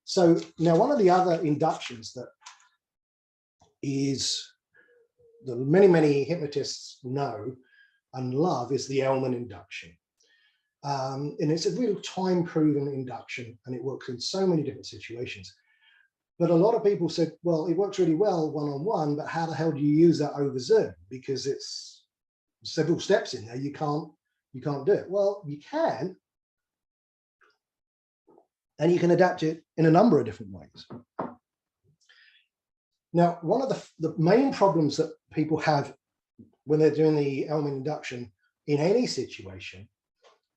So now one of the other inductions that is that many hypnotists know and love is the Elman Induction. And it's a real time-proven induction, and it works in so many different situations. But a lot of people said, well, it works really well one-on-one, but how the hell do you use that over Zoom? Because it's several steps in there. You can't do it. Well, you can, and you can adapt it in a number of different ways. Now, one of the main problems that people have when they're doing the Elman Induction in any situation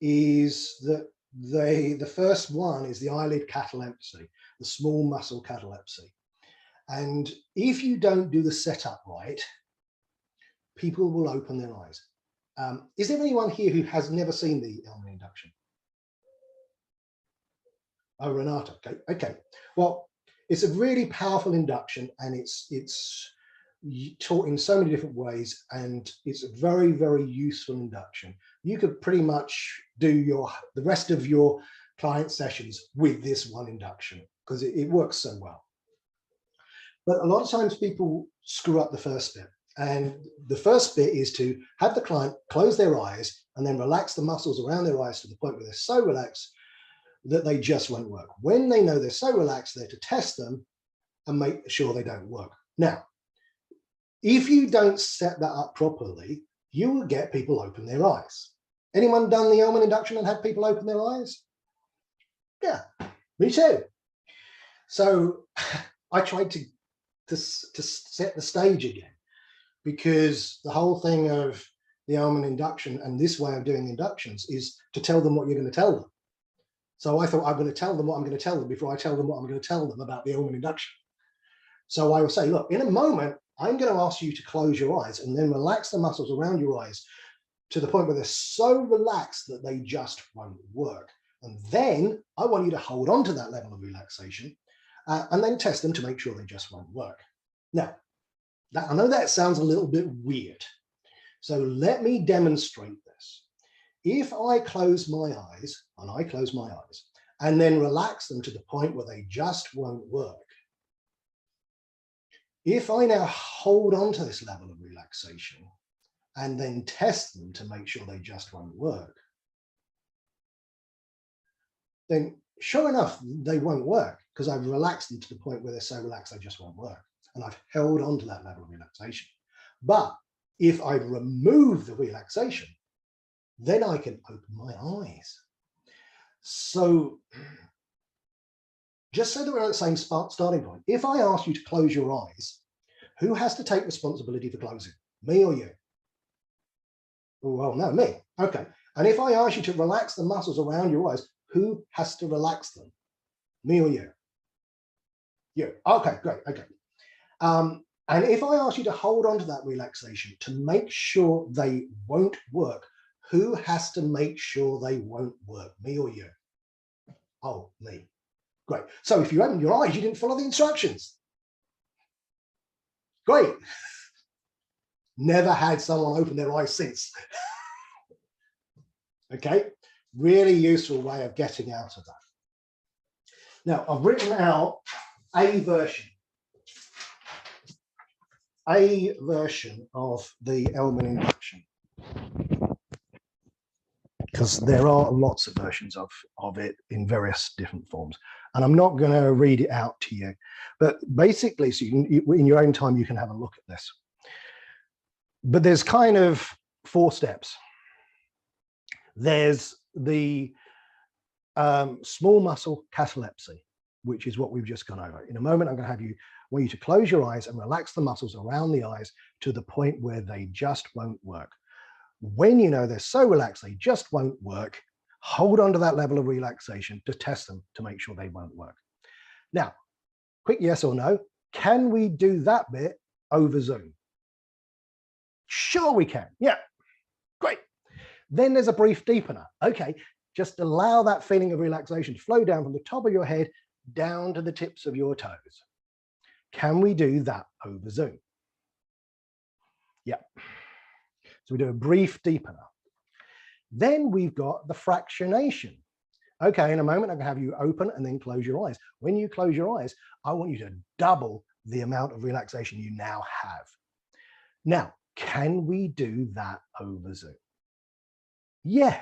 is that the first one is the eyelid catalepsy, the small muscle catalepsy. And if you don't do the setup right, people will open their eyes. Is there anyone here who has never seen the Elman Induction? Oh, Renata, okay. Well, it's a really powerful induction, and it's taught in so many different ways, and it's a very, very useful induction. You could pretty much do the rest of your client sessions with this one induction because it works so well. But a lot of times people screw up the first bit, and the first bit is to have the client close their eyes and then relax the muscles around their eyes to the point where they're so relaxed that they just won't work. When they know they're so relaxed, they're to test them and make sure they don't work. Now, if you don't set that up properly, you will get people open their eyes. Anyone done the Elman Induction and had people open their eyes? Yeah, me too. So I tried to set the stage again, because the whole thing of the Elman Induction and this way of doing inductions is to tell them what you're going to tell them. So I thought I'm going to tell them what I'm going to tell them before I tell them what I'm going to tell them about the Elman Induction. So I will say, look, in a moment, I'm going to ask you to close your eyes and then relax the muscles around your eyes to the point where they're so relaxed that they just won't work. And then I want you to hold on to that level of relaxation and then test them to make sure they just won't work. Now, I know that sounds a little bit weird. So let me demonstrate this. If I close my eyes, and then relax them to the point where they just won't work, if I now hold on to this level of relaxation and then test them to make sure they just won't work, then sure enough, they won't work because I've relaxed them to the point where they're so relaxed they just won't work. And I've held on to that level of relaxation. But if I remove the relaxation, then I can open my eyes. So just so that we're at the same starting point, if I ask you to close your eyes, who has to take responsibility for closing? Me or you? Well, no, me. Okay. And if I ask you to relax the muscles around your eyes, who has to relax them? Me or you? You. Okay, great. Okay. And if I ask you to hold on to that relaxation to make sure they won't work, who has to make sure they won't work? Me or you? Oh, me. Great. So if you open your eyes, you didn't follow the instructions. Great. Never had someone open their eyes since. Okay. Really useful way of getting out of that. Now, I've written out a version of the Elman Induction, because there are lots of versions of it in various different forms. And I'm not going to read it out to you, but basically, so in your own time, you can have a look at this. But there's kind of 4 steps. There's the small muscle catalepsy, which is what we've just gone over. In a moment, I'm going to want you to close your eyes and relax the muscles around the eyes to the point where they just won't work. When you know they're so relaxed they just won't work, hold on to that level of relaxation to test them to make sure they won't work. Now, quick yes or no, can we do that bit over Zoom? Sure we can. Yeah, great. Then there's a brief deepener. Okay, just allow that feeling of relaxation to flow down from the top of your head down to the tips of your toes. Can we do that over Zoom? Yeah. So we do a brief deepener. Then we've got the fractionation. Okay, in a moment, I'm gonna have you open and then close your eyes. When you close your eyes, I want you to double the amount of relaxation you now have. Now, can we do that over Zoom? Yeah.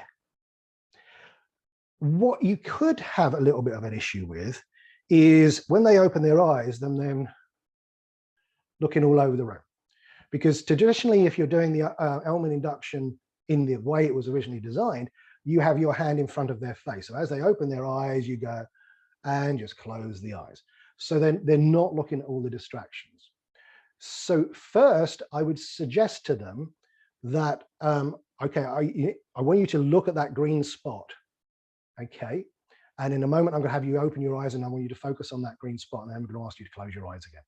What you could have a little bit of an issue with is when they open their eyes, them then looking all over the room. Because traditionally, if you're doing the Elman induction in the way it was originally designed, you have your hand in front of their face. So as they open their eyes, you go and just close the eyes. So then they're not looking at all the distractions. So first, I would suggest to them that, okay, I want you to look at that green spot. Okay. And in a moment, I'm going to have you open your eyes and I want you to focus on that green spot. And then I'm going to ask you to close your eyes again.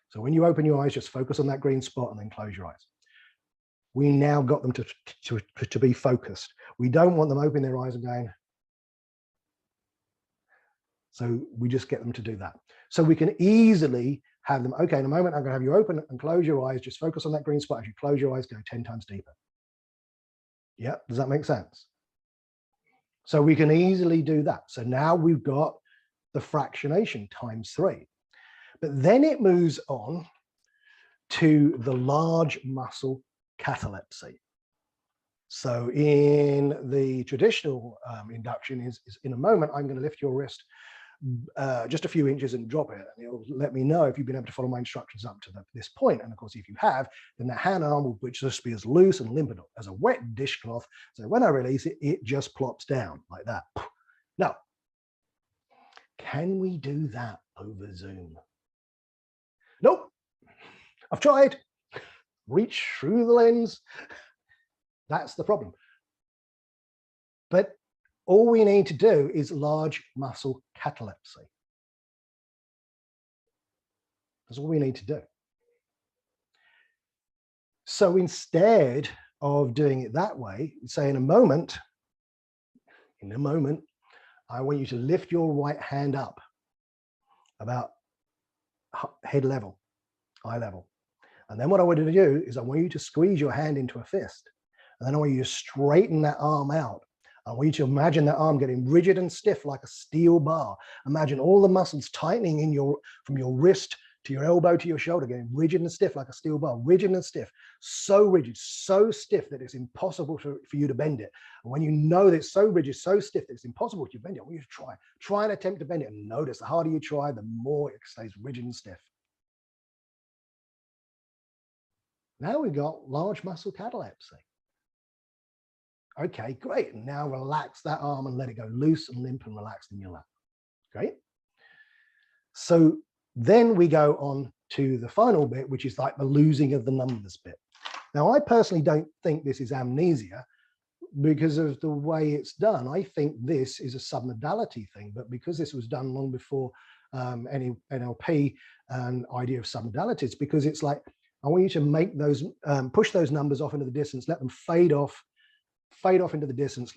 So when you open your eyes, just focus on that green spot and then close your eyes. We now got them to be focused. We don't want them opening their eyes and going. So we just get them to do that. So we can easily have them, okay, in a moment, I'm going to have you open and close your eyes. Just focus on that green spot. As you close your eyes, go 10 times deeper. Yeah, does that make sense? So we can easily do that. So now we've got the fractionation ×3. But then it moves on to the large muscle catalepsy. So in the traditional induction is in a moment, I'm going to lift your wrist just a few inches and drop it. And it'll let me know if you've been able to follow my instructions up to this point. And of course, if you have, then the hand arm will just be as loose and limp as a wet dishcloth. So when I release it, it just plops down like that. Now, can we do that over Zoom? Nope. I've tried. Reach through the lens. That's the problem. But all we need to do is large muscle catalepsy. That's all we need to do. So instead of doing it that way, say in a moment, I want you to lift your right hand up about head level, eye level. And then what I want you to do is I want you to squeeze your hand into a fist. And then I want you to straighten that arm out. I want you to imagine that arm getting rigid and stiff like a steel bar. Imagine all the muscles tightening in from your wrist to your elbow to your shoulder, getting rigid and stiff like a steel bar, rigid and stiff, so rigid, so stiff that it's impossible for you to bend it. And when you know that it's so rigid, so stiff that it's impossible to bend it, I want you to try and attempt to bend it, and notice the harder you try, the more it stays rigid and stiff. Now we've got large muscle catalepsy. Okay, great. And now relax that arm and let it go loose and limp and relaxed in your lap. Great. So then we go on to the final bit, which is like the losing of the numbers bit. Now, I personally don't think this is amnesia because of the way it's done. I think this is a submodality thing, but because this was done long before any NLP and idea of submodalities, because it's like, I want you to make those, push those numbers off into the distance, let them fade off into the distance.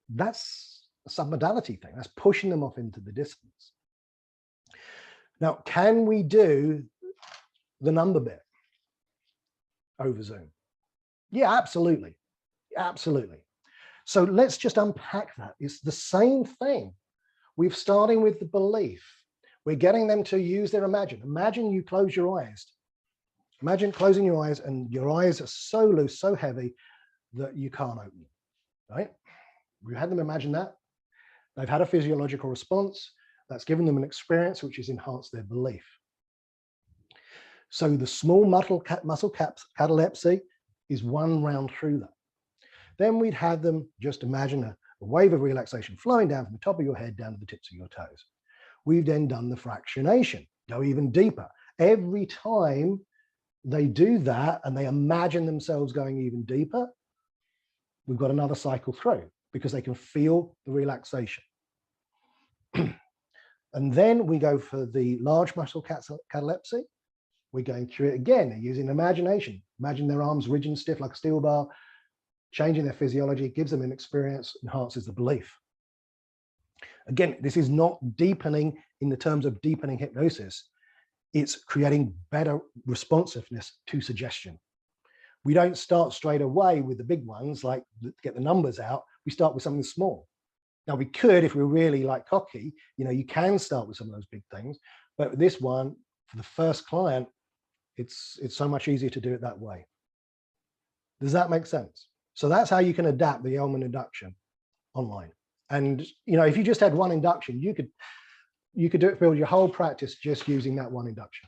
That's a submodality thing. That's pushing them off into the distance. Now, can we do the number bit over Zoom? Yeah, absolutely. Absolutely. So let's just unpack that. It's the same thing. We're starting with the belief. We're getting them to use their imagine. Imagine you close your eyes. Imagine closing your eyes and your eyes are so loose, so heavy that you can't open them, right? We had them imagine that. They've had a physiological response that's given them an experience which has enhanced their belief. So the small muscle catalepsy is one round through that. Then we'd have them just imagine a wave of relaxation flowing down from the top of your head down to the tips of your toes. We've then done the fractionation, go even deeper. Every time they do that and they imagine themselves going even deeper, we've got another cycle through because they can feel the relaxation. And then we go for the large muscle catalepsy. We're going through it again. They're using imagination. Imagine their arms rigid and stiff like a steel bar, changing their physiology, gives them an experience, enhances the belief. Again, this is not deepening in the terms of deepening hypnosis. It's creating better responsiveness to suggestion. We don't start straight away with the big ones, like get the numbers out. We start with something small. Now we could, if we're really like cocky, you know, you can start with some of those big things, but with this one, for the first client, it's so much easier to do it that way. Does that make sense? So that's how you can adapt the Elman induction online. And you know, if you just had one induction, you could do it, build your whole practice just using that one induction.